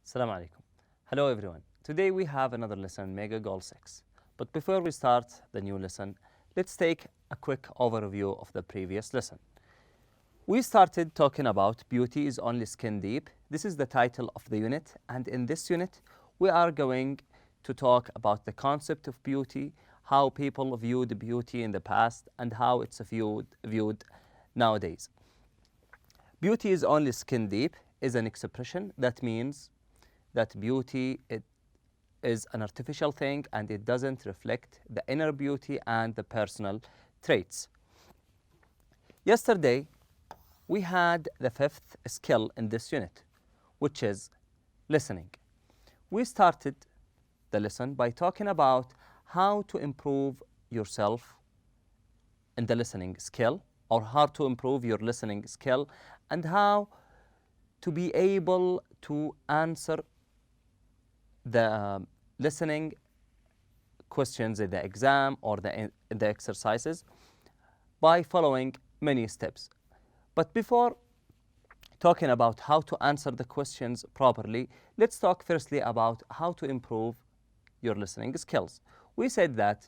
Assalamu alaikum. Hello everyone. Today we have another lesson, Mega Goal 6. But before we start the new lesson, let's take a quick overview of the previous lesson. We started talking about beauty is only skin deep. This is the title of the unit, and in this unit we are going to talk about the concept of beauty, how people viewed beauty in the past and how it's viewed nowadays. Beauty is only skin deep is an expression that means that beauty is an artificial thing and it doesn't reflect the inner beauty and the personal traits. Yesterday, we had the fifth skill in this unit, which is listening. We started the lesson by talking about how to improve yourself in the listening skill, or how to improve your listening skill, and how to be able to answer the listening questions in the exam or the exercises by following many steps. But before talking about how to answer the questions properly, let's talk firstly about how to improve your listening skills. We said that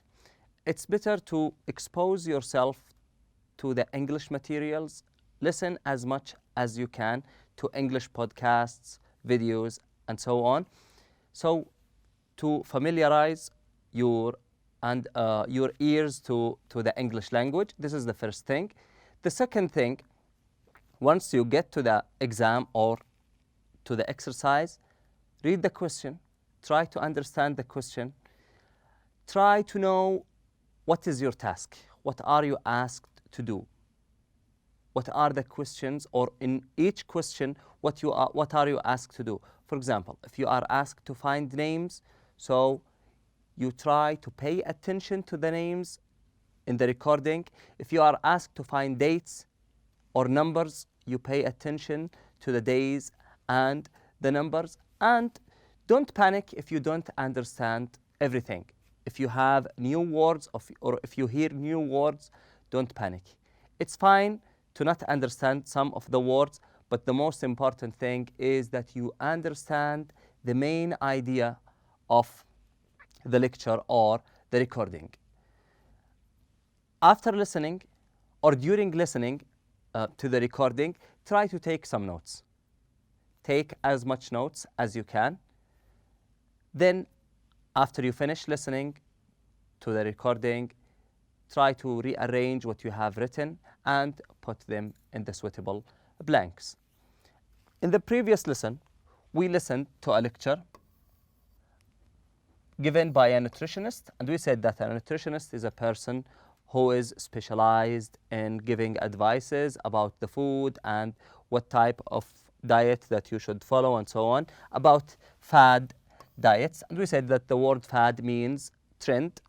it's better to expose yourself to the English materials, listen as much as you can to English podcasts, videos, and so on. So to familiarize your ears to the English language, this is the first thing. The second thing, once you get to the exam or to the exercise, read the question, try to understand the question, try to know what is your task, what are you asked to do, what are the questions, or in each question, what are you asked to do. For example, if you are asked to find names, so you try to pay attention to the names in the recording. If you are asked to find dates or numbers, you pay attention to the days and the numbers. And don't panic if you don't understand everything. If you have new words or if you hear new words, don't panic. It's fine to not understand some of the words, but the most important thing is that you understand the main idea of the lecture or the recording. After listening or during listening to the recording, try to take some notes. Take as much notes as you can. Then, after you finish listening to the recording, try to rearrange what you have written and put them in the suitable blanks. In the previous lesson, we listened to a lecture given by a nutritionist, and we said that a nutritionist is a person who is specialized in giving advices about the food and what type of diet that you should follow and so on, about fad diets. And we said that the word fad means trend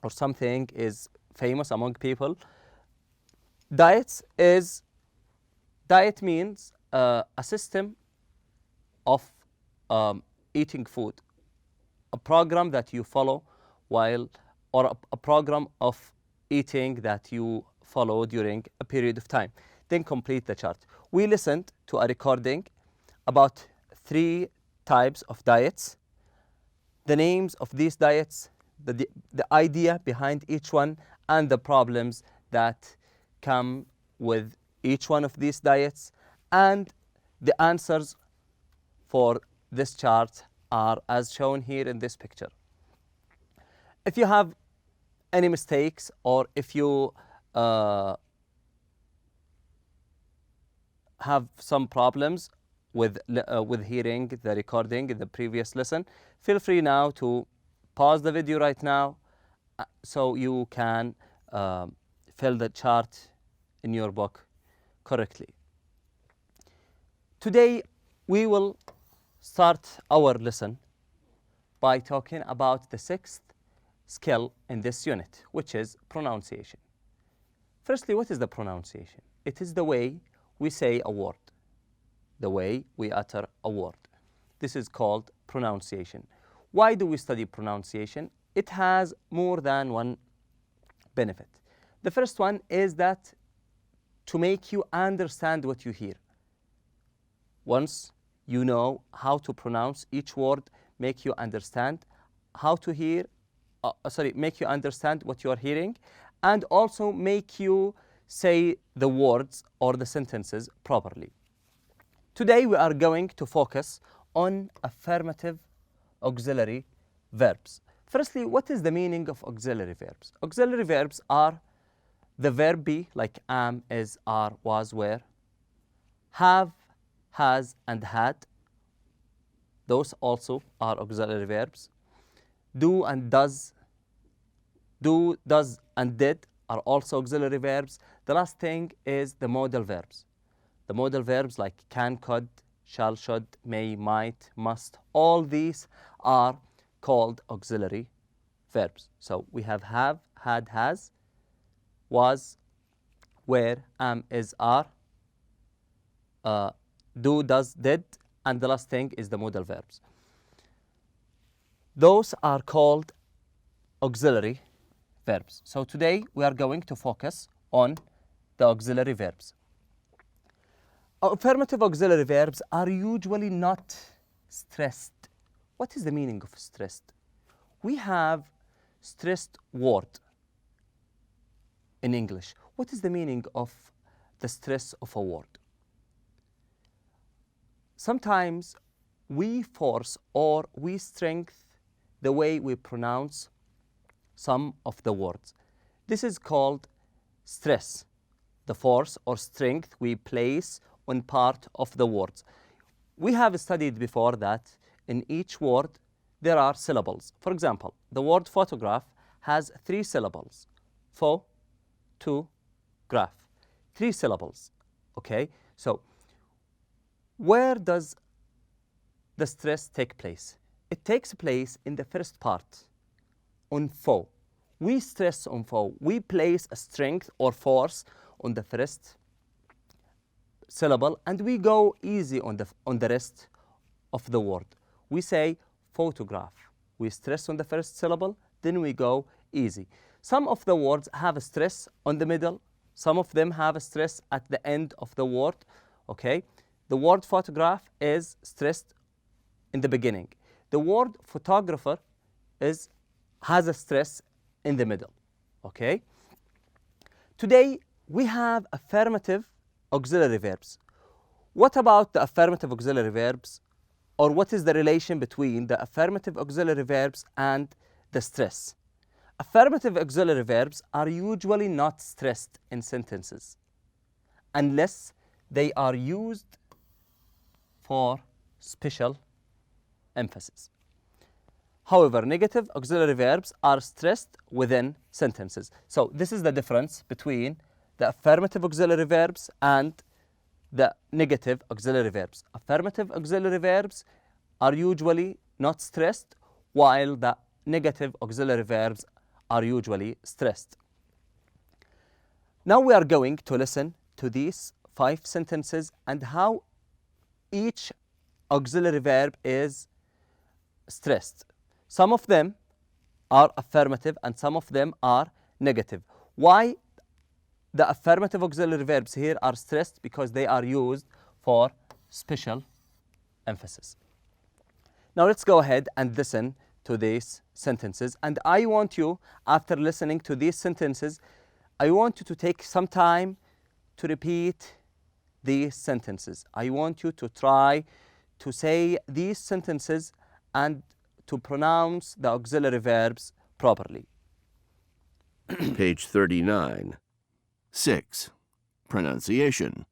or something is famous among people. Diet means a system of eating food, a program that you follow or a program of eating that you follow during a period of time. Then complete the chart. We listened to a recording about 3 types of diets, the names of these diets, the idea behind each one, and the problems that come with each one of these diets, and the answers for this chart are as shown here in this picture. If you have any mistakes or if you have some problems with hearing the recording in the previous lesson, feel free now to pause the video right now so you can fill the chart in your book correctly. Today we will start our lesson by talking about the 6th skill in this unit, which is pronunciation. Firstly, what is the pronunciation? It is the way we say a word, the way we utter a word. This is called pronunciation. Why do we study pronunciation? It has more than one benefit. The first one is that to make you understand what you hear. Once you know how to pronounce each word, make you understand how to hear, make you understand what you are hearing, and also make you say the words or the sentences properly. Today we are going to focus on affirmative auxiliary verbs. Firstly, what is the meaning of auxiliary verbs? Auxiliary verbs are the verb be, like am, is, are, was, were, have, has, and had. Those also are auxiliary verbs. Do and does, and did are also auxiliary verbs. The last thing is the modal verbs. The modal verbs like can, could, shall, should, may, might, must, all these are called auxiliary verbs. So we have, had, has, was, were, am, is, are, do, does, did, and the last thing is the modal verbs. Those are called auxiliary verbs. So today we are going to focus on the auxiliary verbs. Affirmative auxiliary verbs are usually not stressed. What is the meaning of stressed? We have stressed word in English. What is the meaning of the stress of a word? Sometimes we force or we strengthen the way we pronounce some of the words. This is called stress, the force or strength we place on part of the words. We have studied before that in each word there are syllables. For example, the word photograph has 3 syllables. Pho, to, graph. 3 syllables. Okay? So, where does the stress take place? It takes place in the first part, on pho. We stress on pho. We place a strength or force on the first syllable, and we go easy on the rest of the word. We say photograph. We stress on the first syllable, then we go easy. Some of the words have a stress on the middle. Some of them have a stress at the end of the word. Okay? The word photograph is stressed in the beginning. The word photographer has a stress in the middle. Okay? Today we have affirmative auxiliary verbs. What about the affirmative auxiliary verbs, or what is the relation between the affirmative auxiliary verbs and the stress? Affirmative auxiliary verbs are usually not stressed in sentences unless they are used for special emphasis. However, negative auxiliary verbs are stressed within sentences. So this is the difference between the affirmative auxiliary verbs and the negative auxiliary verbs. Affirmative auxiliary verbs are usually not stressed, while the negative auxiliary verbs are usually stressed. Now we are going to listen to these 5 sentences and how each auxiliary verb is stressed. Some of them are affirmative and some of them are negative. Why the affirmative auxiliary verbs here are stressed? Because they are used for special emphasis. Now let's go ahead and listen to these sentences, and I want you, after listening to these sentences, I want you to take some time to repeat these sentences. I want you to try to say these sentences and to pronounce the auxiliary verbs properly. Page 39. 6. Pronunciation.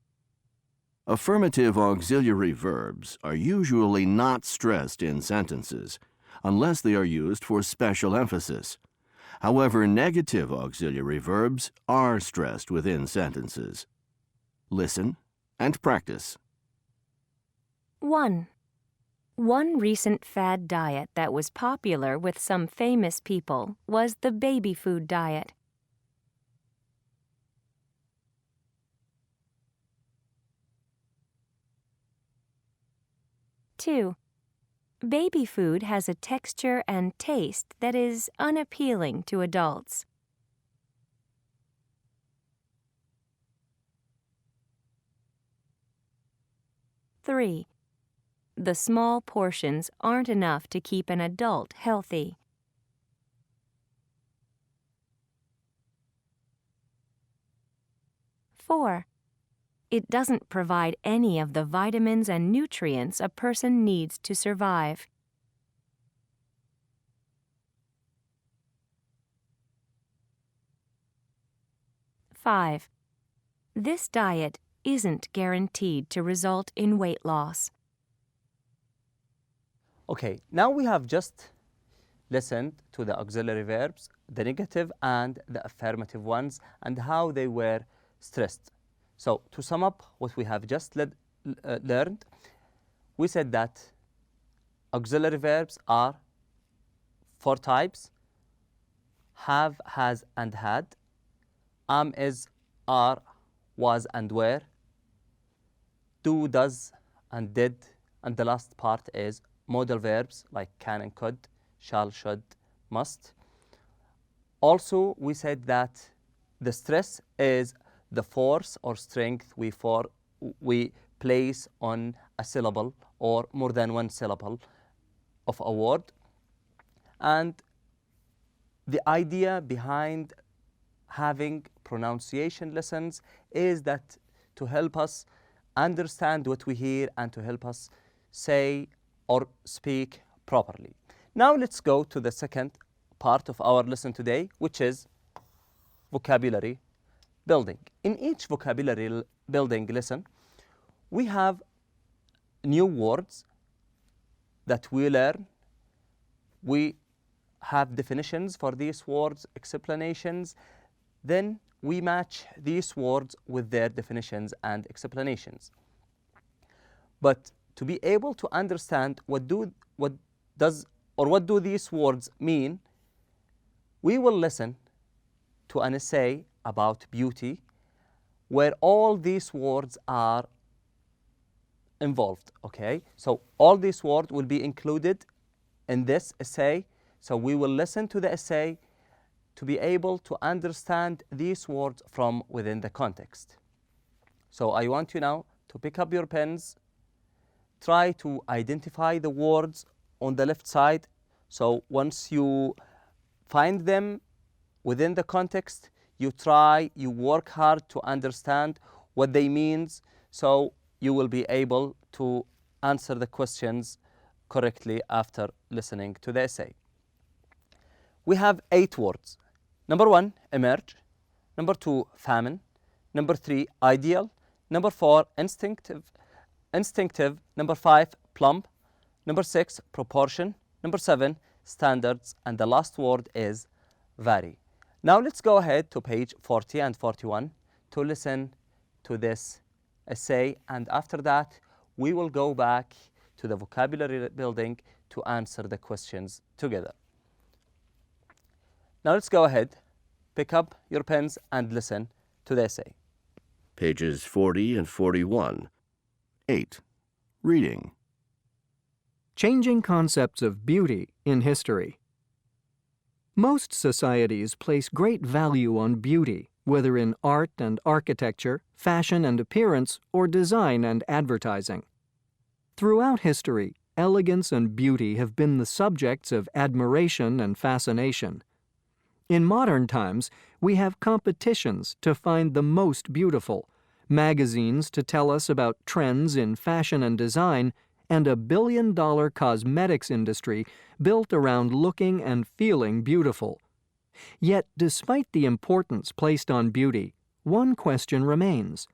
Affirmative auxiliary verbs are usually not stressed in sentences unless they are used for special emphasis. However, negative auxiliary verbs are stressed within sentences. Listen and practice. 1. One recent fad diet that was popular with some famous people was the baby food diet. 2. Baby food has a texture and taste that is unappealing to adults. 3. the small portions aren't enough to keep an adult healthy. 4. It doesn't provide any of the vitamins and nutrients a person needs to survive. 5. This diet isn't guaranteed to result in weight loss. Okay, now we have just listened to the auxiliary verbs, the negative and the affirmative ones, and how they were stressed. So, to sum up what we have just learned, we said that auxiliary verbs are 4 types: have, has, and had. Am, is, are, was, and were. Do, does, and did. And the last part is modal verbs like can and could, shall, should, must. Also, we said that the stress is the force or strength we place on a syllable or more than one syllable of a word. And the idea behind having pronunciation lessons is that to help us understand what we hear and to help us say or speak properly. Now let's go to the second part of our lesson today, which is vocabulary building. In each vocabulary building lesson, we have new words that we learn. We have definitions for these words, explanations. Then we match these words with their definitions and explanations. But to be able to understand what do these words mean, we will listen to an essay about beauty where all these words are involved, okay? So all these words will be included in this essay. So we will listen to the essay to be able to understand these words from within the context. So I want you now to pick up your pens, try to identify the words on the left side. So once you find them within the context, you work hard to understand what they mean, so you will be able to answer the questions correctly after listening to the essay. We have 8 words. Number 1, emerge. Number 2, famine. Number 3, ideal. Number 4, instinctive. Number 5, plump. Number 6, proportion. Number 7, standards. And the last word is vary. Now let's go ahead to page 40 and 41 to listen to this essay, and after that we will go back to the vocabulary building to answer the questions together. Now let's go ahead, pick up your pens and listen to the essay. Pages 40 and 41. 8. Reading. Changing concepts of beauty in history. Most societies place great value on beauty, whether in art and architecture, fashion and appearance, or design and advertising. Throughout history, elegance and beauty have been the subjects of admiration and fascination. In modern times, we have competitions to find the most beautiful, magazines to tell us about trends in fashion and design, and a billion-dollar cosmetics industry built around looking and feeling beautiful. Yet, despite the importance placed on beauty, one question remains: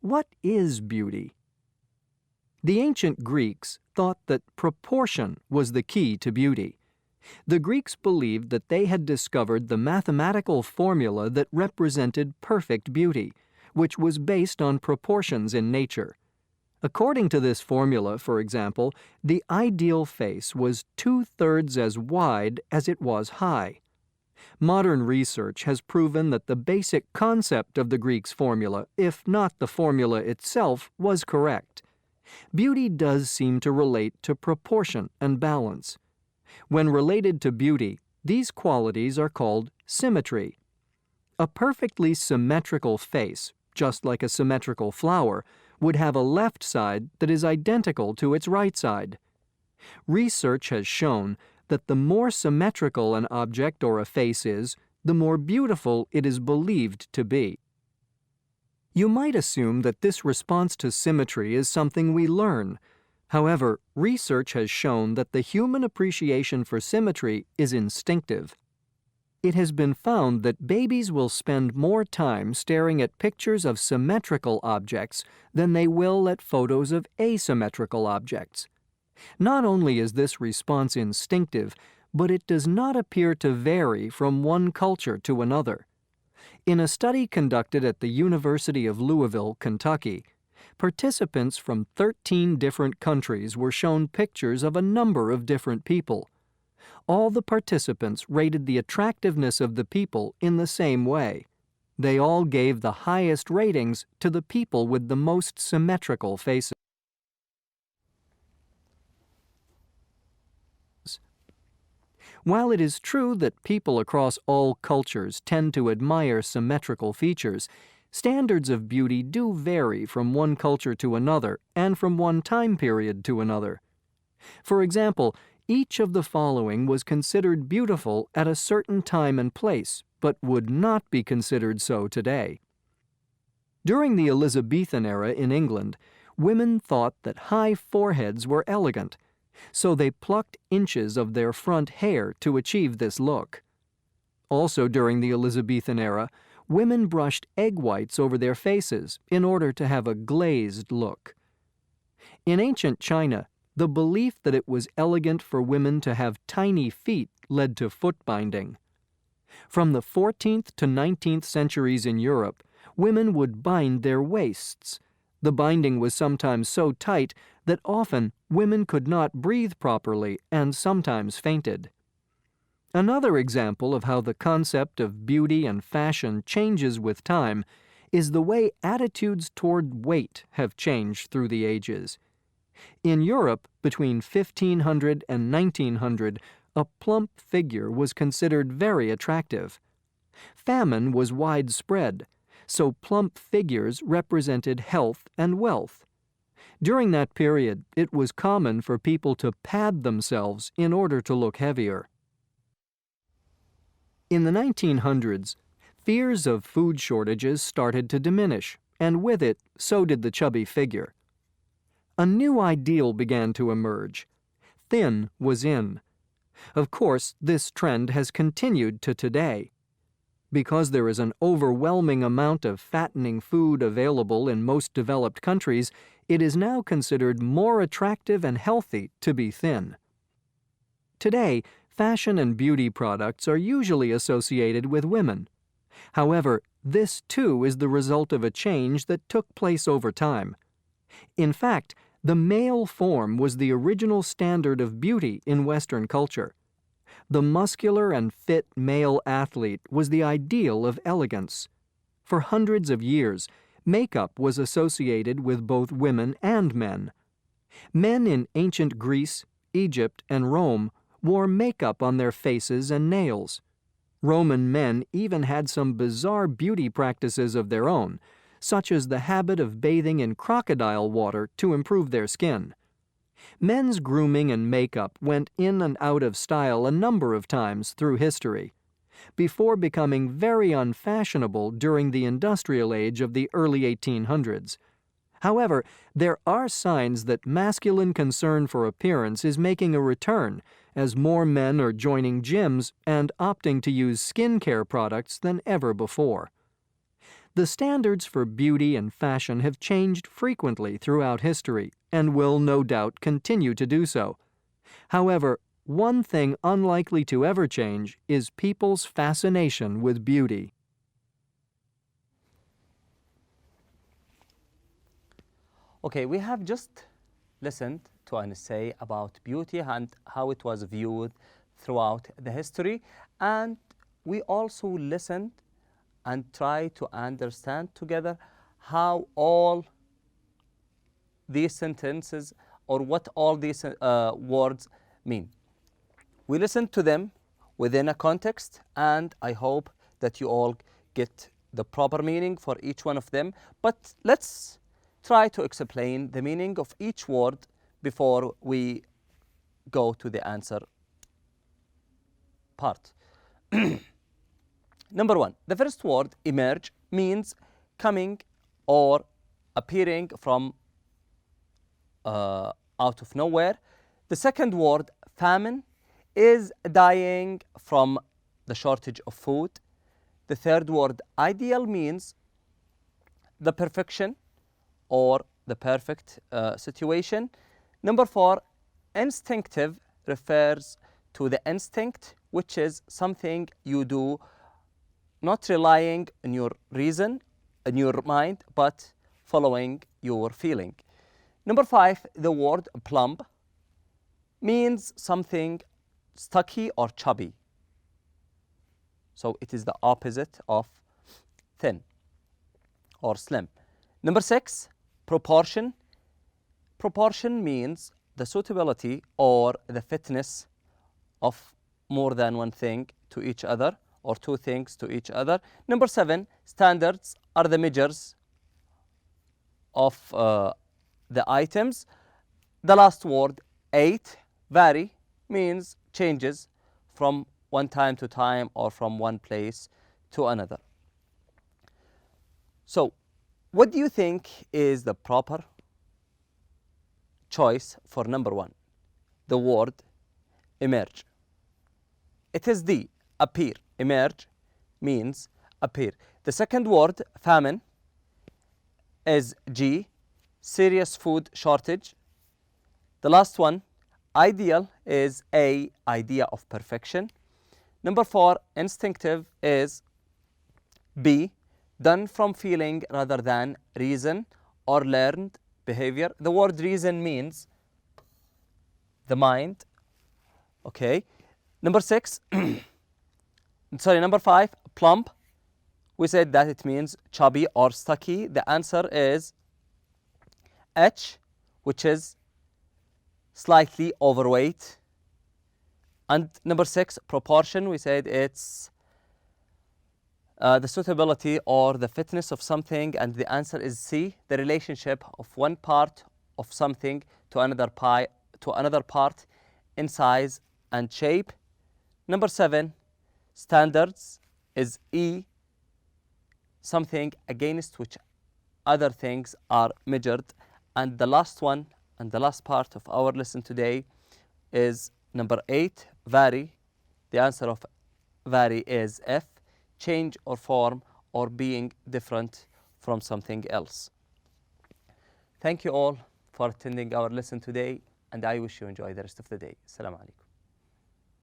what is beauty? The ancient Greeks thought that proportion was the key to beauty. The Greeks believed that they had discovered the mathematical formula that represented perfect beauty, which was based on proportions in nature. According to this formula, for example, the ideal face was 2/3 as wide as it was high. Modern research has proven that the basic concept of the Greeks' formula, if not the formula itself, was correct. Beauty does seem to relate to proportion and balance. When related to beauty, these qualities are called symmetry. A perfectly symmetrical face, just like a symmetrical flower, would have a left side that is identical to its right side. Research has shown that the more symmetrical an object or a face is, the more beautiful it is believed to be. You might assume that this response to symmetry is something we learn. However, research has shown that the human appreciation for symmetry is instinctive. It has been found that babies will spend more time staring at pictures of symmetrical objects than they will at photos of asymmetrical objects. Not only is this response instinctive, but it does not appear to vary from one culture to another. In a study conducted at the University of Louisville, Kentucky, participants from 13 different countries were shown pictures of a number of different people. All the participants rated the attractiveness of the people in the same way. They all gave the highest ratings to the people with the most symmetrical faces. While it is true that people across all cultures tend to admire symmetrical features, standards of beauty do vary from one culture to another and from one time period to another. For example, each of the following was considered beautiful at a certain time and place, but would not be considered so today. During the Elizabethan era in England, women thought that high foreheads were elegant, so they plucked inches of their front hair to achieve this look. Also during the Elizabethan era, women brushed egg whites over their faces in order to have a glazed look. In ancient China, the belief that it was elegant for women to have tiny feet led to foot binding. From the 14th to 19th centuries in Europe, women would bind their waists. The binding was sometimes so tight that often women could not breathe properly and sometimes fainted. Another example of how the concept of beauty and fashion changes with time is the way attitudes toward weight have changed through the ages. In Europe, between 1500 and 1900, a plump figure was considered very attractive. Famine was widespread, so plump figures represented health and wealth. During that period, it was common for people to pad themselves in order to look heavier. In the 1900s, fears of food shortages started to diminish, and with it, so did the chubby figure. A new ideal began to emerge. Thin was in. Of course, this trend has continued to today. Because there is an overwhelming amount of fattening food available in most developed countries, it is now considered more attractive and healthy to be thin. Today, fashion and beauty products are usually associated with women. However, this too is the result of a change that took place over time. In fact, the male form was the original standard of beauty in Western culture. The muscular and fit male athlete was the ideal of elegance. For hundreds of years, makeup was associated with both women and men. Men in ancient Greece, Egypt, and Rome wore makeup on their faces and nails. Roman men even had some bizarre beauty practices of their own, such as the habit of bathing in crocodile water to improve their skin. Men's grooming and makeup went in and out of style a number of times through history, before becoming very unfashionable during the industrial age of the early 1800s. However, there are signs that masculine concern for appearance is making a return as more men are joining gyms and opting to use skincare products than ever before. The standards for beauty and fashion have changed frequently throughout history and will no doubt continue to do so. However, one thing unlikely to ever change is people's fascination with beauty. Okay, we have just listened to an essay about beauty and how it was viewed throughout the history, and we also listened and tried to understand together how all these sentences or what all these words mean. We listened to them within a context, and I hope that you all get the proper meaning for each one of them. But let's try to explain the meaning of each word before we go to the answer part. Number one, the first word, emerge, means coming or appearing from out of nowhere. The second word, famine, is dying from the shortage of food. The third word, ideal, means the perfection or the perfect situation. Number four, instinctive, refers to the instinct, which is something you do not relying on your reason, in your mind, but following your feeling. Number five, the word plump means something stocky or chubby. So it is the opposite of thin or slim. Number six, proportion. Proportion means the suitability or the fitness of more than one thing to each other or two things to each other. Number seven, standards are the measures of the items. The last word, eight, vary, means changes from one time to time or from one place to another. So, what do you think is the proper choice for number one, the word emerge? It is D, appear. Emerge means appear. The second word, famine, is G, serious food shortage. The last one, ideal, is A, idea of perfection. Number four, instinctive, is B, done from feeling rather than reason or learned behavior. The word reason means the mind. Okay. Number five, plump. We said that it means chubby or stocky. The answer is H, which is slightly overweight. And number six, proportion, we said it's the suitability or the fitness of something, and the answer is C, the relationship of one part of something to another part in size and shape. Number seven, standards, is E, something against which other things are measured. And the last one and the last part of our lesson today is number eight, vary. The answer of vary is F, change or form or being different from something else. Thank you all for attending our lesson today, and I wish you enjoy the rest of the day. Assalamu alaikum.